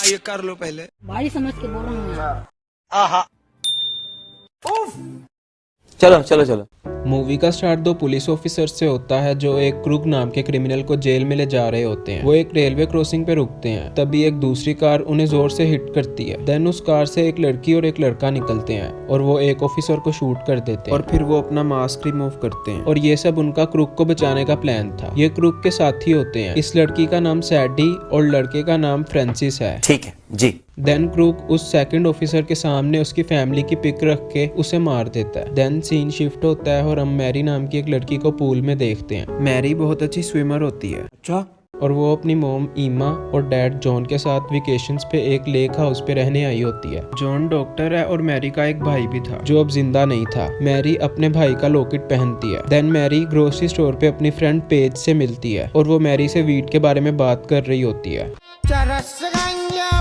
ये कर लो पहले। भारी समझ के बोल रहा हूँ यार। आहा। चलो चलो चलो। मूवी का स्टार्ट दो पुलिस ऑफिसर से होता है जो एक क्रूक नाम के क्रिमिनल को जेल में ले जा रहे होते हैं। वो एक रेलवे क्रॉसिंग पे रुकते हैं, तभी एक दूसरी कार उन्हें जोर से हिट करती है। देन उस कार से एक लड़की और एक लड़का निकलते हैं और वो एक ऑफिसर को शूट कर देते हैं और फिर वो अपना मास्क रिमूव करते हैं। और ये सब उनका क्रूक को बचाने का प्लान था। ये क्रूक के साथी होते हैं। इस लड़की का नाम सैडी और लड़के का नाम फ्रांसिस है। ठीक है जी। देन क्रूक उस सेकंड ऑफिसर के सामने उसकी फैमिली की पिक रख के उसे मार देता है। देन सीन शिफ्ट होता है और हम मैरी नाम की एक लड़की को पूल में देखते हैं। मैरी बहुत अच्छी स्विमर होती है। अच्छा। और वो अपनी मॉम ईमा और डैड जॉन के साथ वेकेशंस पे एक लेक हाउस पे रहने आई होती है। जॉन डॉक्टर है और मैरी का एक भाई भी था जो अब जिंदा नहीं था। मैरी अपने भाई का लॉकेट पहनती है। देन मैरी ग्रोसरी स्टोर पे अपनी फ्रेंड पेज से मिलती है और वो मैरी से वीट के बारे में बात कर रही होती है।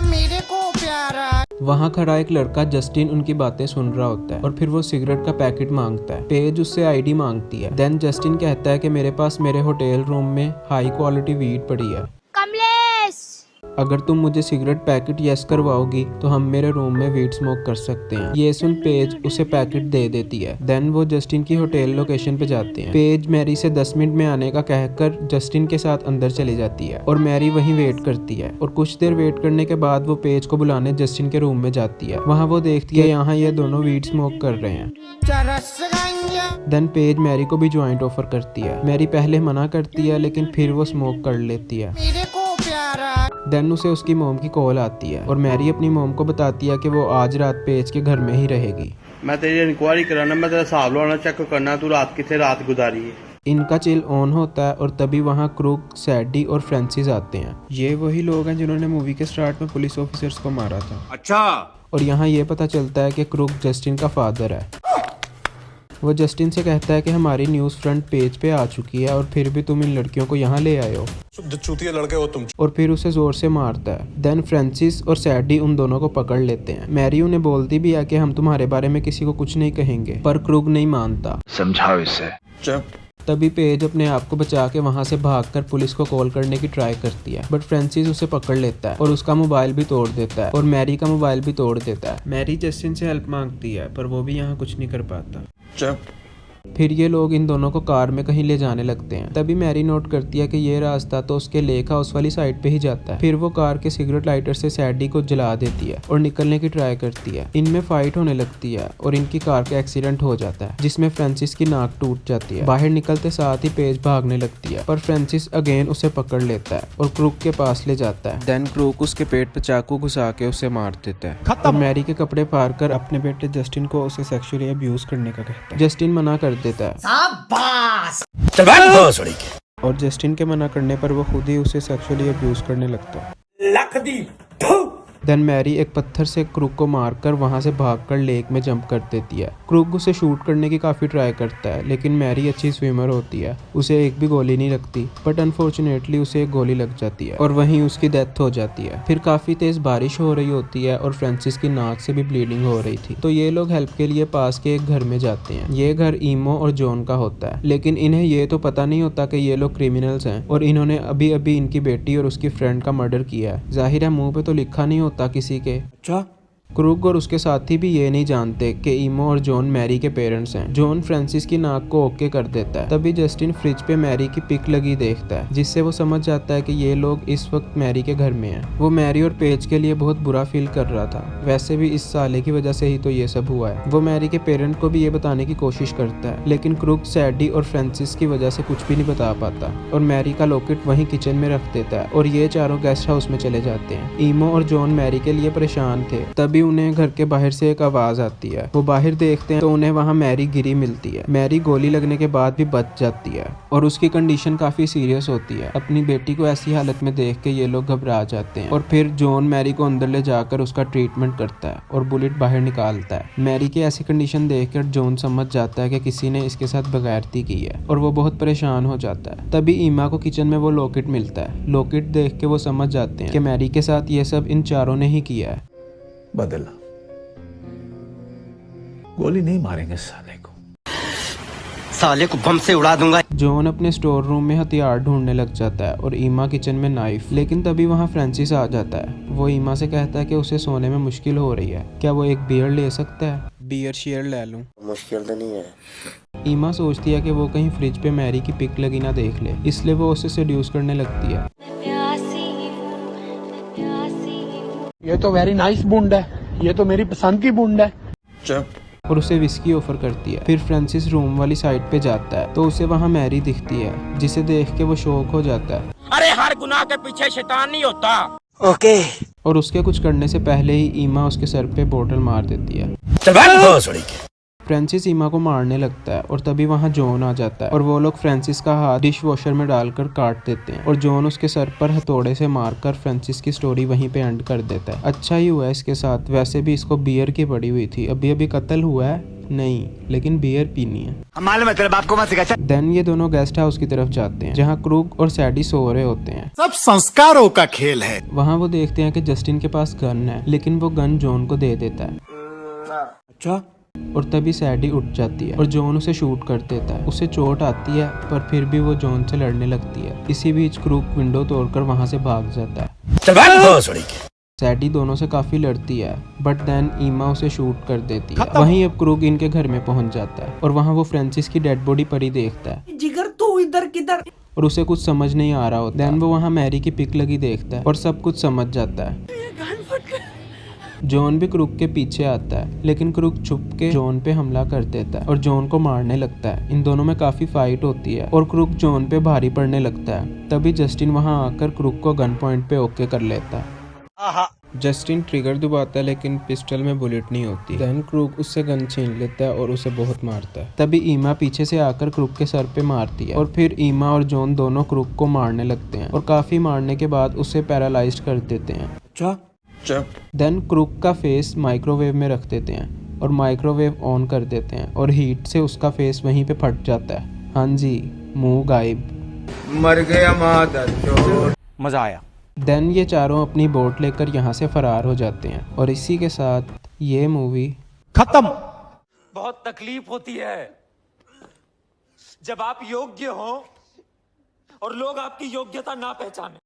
मेरे को प्यारा। वहाँ खड़ा एक लड़का जस्टिन उनकी बातें सुन रहा होता है और फिर वो सिगरेट का पैकेट मांगता है। पेज उससे आईडी मांगती है। देन जस्टिन कहता है कि मेरे पास मेरे होटल रूम में हाई क्वालिटी वीड पड़ी है, अगर तुम मुझे सिगरेट पैकेट यस करवाओगी तो हम मेरे रूम में वीड स्मोक कर सकते हैं। ये सुन पेज उसे पैकेट दे देती है। देन वो जस्टिन की होटल लोकेशन पे जाते हैं। पेज मैरी से 10 मिनट में आने का कहकर जस्टिन के साथ अंदर चली जाती है और मैरी वहीं वेट करती है। और कुछ देर वेट करने के बाद वो पेज को बुलाने जस्टिन के रूम में जाती है। वहाँ वो देखती है यहाँ ये दोनों वीड स्मोक कर रहे हैं। देन पेज मैरी को भी ज्वाइंट ऑफर करती है। मैरी पहले मना करती है लेकिन फिर वो स्मोक कर लेती है। देन उसे उसकी मोम की कॉल आती है और मैरी अपनी मोम को बताती है कि वो आज रात पेज के घर में ही रहेगी। मैं तेरी इंक्वायरी कराना, मैं तेरा हिसाब लाना चेक करना, तू रात कितने रात गुजारी है। इनका चिल ऑन होता है और तभी वहाँ क्रूक, सैडी और फ्रांसिस आते हैं। ये वही लोग हैं जिन्होंने मूवी के स्टार्ट में पुलिस ऑफिसर्स को मारा था। अच्छा। और यहाँ ये पता चलता है कि क्रूक जस्टिन का फादर है। वो जस्टिन से कहता है कि हमारी न्यूज़ फ्रंट पेज पे आ चुकी है और फिर भी तुम इन लड़कियों को यहाँ ले आए हो। चूतिया लड़के हो तुम। और फिर उसे जोर से मारता है। देन फ्रांसिस और सैडी उन दोनों को पकड़ लेते हैं। मैरी उन्हें बोलती भी है कि हम तुम्हारे बारे में किसी को कुछ नहीं कहेंगे, पर क्रूक नहीं मानता। समझाओ इसे। चुप। तभी पेज अपने आप को बचा के वहाँ से भागकर पुलिस को कॉल करने की ट्राई करती है, बट फ्रांसिस उसे पकड़ लेता है और उसका मोबाइल भी तोड़ देता है और मैरी का मोबाइल भी तोड़ देता है। मैरी जस्टिन से हेल्प मांगती है पर वो भी यहाँ कुछ नहीं कर पाता। चुप। फिर ये लोग इन दोनों को कार में कहीं ले जाने लगते हैं। तभी मैरी नोट करती है कि ये रास्ता तो उसके लेक हाउस वाली साइड पे ही जाता है। फिर वो कार के सिगरेट लाइटर से सैडी को जला देती है और निकलने की ट्राई करती है। इनमें फाइट होने लगती है और इनकी कार का एक्सीडेंट हो जाता है जिसमें फ्रांसिस की नाक टूट जाती है। बाहर निकलते साथ ही पेज भागने लगती है पर फ्रांसिस अगेन उसे पकड़ लेता है और क्रूक के पास ले जाता है। देन क्रूक उसके पेट पे चाकू घुसा के उसे मार देता है और मैरी के कपड़े फाड़ कर अपने बेटे जस्टिन को उसे सेक्सुअली अब्यूज करने का कहता है। जस्टिन मना कर देता है। चल बैठ। और जस्टिन के मना करने पर वो खुद ही उसे सेक्सुअली अब्यूज करने लगता है। देन मैरी एक पत्थर से क्रूक को मारकर वहां से भागकर लेक में जंप कर देती है। क्रूक उसे शूट करने की काफी ट्राई करता है लेकिन मैरी अच्छी स्विमर होती है, उसे एक भी गोली नहीं लगती, बट अनफॉर्चुनेटली उसे एक गोली लग जाती है और वहीं उसकी डेथ हो जाती है। फिर काफी तेज बारिश हो रही होती है और फ्रांसिस की नाक से भी ब्लीडिंग हो रही थी, तो ये लोग हेल्प के लिए पास के एक घर में जाते हैं। ये घर ईमो और जॉन का होता है लेकिन इन्हें ये तो पता नहीं होता कि ये लोग क्रिमिनल्स हैं और इन्होंने अभी अभी इनकी बेटी और उसकी फ्रेंड का मर्डर किया है। जाहिर है मुंह पे तो लिखा नहीं होता किसी के। अच्छा। क्रूक और उसके साथी भी ये नहीं जानते कि ईमो और जॉन मैरी के पेरेंट्स हैं। जॉन फ्रांसिस की नाक को ओके कर देता है। तभी जस्टिन फ्रिज पे मैरी की पिक लगी देखता है जिससे वो समझ जाता है कि ये लोग इस वक्त मैरी के घर में हैं। वो मैरी और पेज के लिए बहुत बुरा फील कर रहा था, वैसे भी इस साले की वजह से ही तो ये सब हुआ है। वो मैरी के पेरेंट को भी ये बताने की कोशिश करता है लेकिन क्रूक सैडी और फ्रांसिस की वजह से कुछ भी नहीं बता पाता और मैरी का लॉकेट वहीं किचन में रख देता है और ये चारों गेस्ट हाउस में चले जाते हैं। ईमो और जॉन मैरी के लिए परेशान थे। तभी उन्हें घर के बाहर से एक आवाज आती है। वो बाहर देखते हैं तो उन्हें वहाँ मैरी गिरी मिलती है। मैरी गोली लगने के बाद भी बच जाती है और उसकी कंडीशन काफी सीरियस होती है। अपनी बेटी को ऐसी हालत में देख के ये लोग घबरा जाते हैं और फिर जॉन मैरी को अंदर ले जाकर उसका ट्रीटमेंट करता है और बुलेट बाहर निकालता है। मैरी की ऐसी कंडीशन देखकर जॉन समझ जाता है कि किसी ने इसके साथ बगैरती की है और वो बहुत परेशान हो जाता है। तभी ईमा को किचन में वो लॉकेट मिलता है। लॉकेट देख के वो समझ जाते हैं कि मैरी के साथ ये सब इन चारों ने ही किया है। बदला, गोली नहीं मारेंगे साले को। साले को बम से उड़ा दूंगा। जॉन अपने स्टोर रूम में हथियार ढूंढने लग जाता है और ईमा किचन में नाइफ। लेकिन तभी वहाँ फ्रांसिस आ जाता है। वो ईमा से कहता है कि उसे सोने में मुश्किल हो रही है, क्या वो एक बियर ले सकता है। बियर शेयर ले लूं। मुश्किल तो नहीं है। ईमा सोचती है कि वो कहीं फ्रिज पे मैरी की पिक लगी ना देख ले, इसलिए वो उसे सेड्यूस करने लगती है। ये तो वेरी नाइस बूंद है, ये तो मेरी पसंद की बूंद है। और उसे विस्की ऑफर करती है। फिर फ्रांसिस रूम वाली साइड पे जाता है तो उसे वहाँ मैरी दिखती है, जिसे देख के वो शॉक हो जाता है। अरे हर गुनाह के पीछे शैतान नहीं होता। ओके। और उसके कुछ करने से पहले ही ईमा उसके सर पे बोतल मार देती है। चल बैठ भोसड़ी के। फ्रांसिस ईमा को मारने लगता है और तभी वहाँ जॉन आ जाता है और वो लोग फ्रांसिस का हाथ डिश वॉशर में डालकर काट देते हैं और जॉन उसके सर पर हथौड़े से मारकर फ्रांसिस की स्टोरी वहीं पे एंड कर देता है। अच्छा ही हुआ इसके साथ, वैसे भी इसको बियर की पड़ी हुई थी। अभी अभी कत्ल हुआ है नहीं, लेकिन बियर पीनी है। मालूम है तेरे बाप को मत सिखा। देन ये दोनों गेस्ट हाउस की तरफ जाते हैं जहाँ क्रूक और सैडी सो रहे होते हैं। सब संस्कारों का खेल है। वहाँ वो देखते हैं कि जस्टिन के पास गन है, लेकिन वो गन जॉन को दे देता है। अच्छा। और तभी सैडी उठ जाती है और जॉन उसे शूट कर देता है। उसे चोट आती है पर फिर भी वो जॉन से लड़ने लगती है। इसी बीच क्रूक विंडो तोड़कर वहाँ से भाग जाता है। चल बैठ भोसड़ी के। सैडी दोनों से काफी लड़ती है बट देन ईमा उसे शूट कर देती है। वहीं अब क्रूक इनके घर में पहुंच जाता है और वहाँ वो फ्रांसिस की डेड बॉडी पड़ी देखता है। जिगर तू इधर किधर? और उसे कुछ समझ नहीं आ रहा होता। देन वो वहाँ मैरी की पिक लगी देखता है और सब कुछ समझ जाता है। जॉन भी क्रूक के पीछे आता है, लेकिन क्रूक छुप के जॉन पे हमला कर देता है और जॉन को मारने लगता है। इन दोनों में काफी फाइट होती है और क्रूक जॉन पे भारी पड़ने लगता है। तभी जस्टिन वहाँ आकर क्रूक को गन पॉइंट पे ओके कर लेता है। जस्टिन ट्रिगर दबाता है लेकिन पिस्टल में बुलेट नहीं होती। देन क्रूक उससे गन छीन लेता है और उसे बहुत मारता है। तभी ईमा पीछे से आकर क्रूक के सर पे मारती है और फिर ईमा और जॉन दोनों क्रूक को मारने लगते हैं और काफी मारने के बाद उसे पैरालाइज कर देते हैं। देन क्रूक का फेस माइक्रोवेव में रख देते हैं और माइक्रोवेव ऑन कर देते हैं और हीट से उसका फेस वहीं पे फट जाता है। हाँ जी, मुंह गायब। मर गया मादर। मजा आया। देन ये चारों अपनी बोट लेकर यहाँ से फरार हो जाते हैं और इसी के साथ ये मूवी खत्म। बहुत तकलीफ होती है जब आप योग्य हो और लोग आपकी योग्यता ना पहचाने।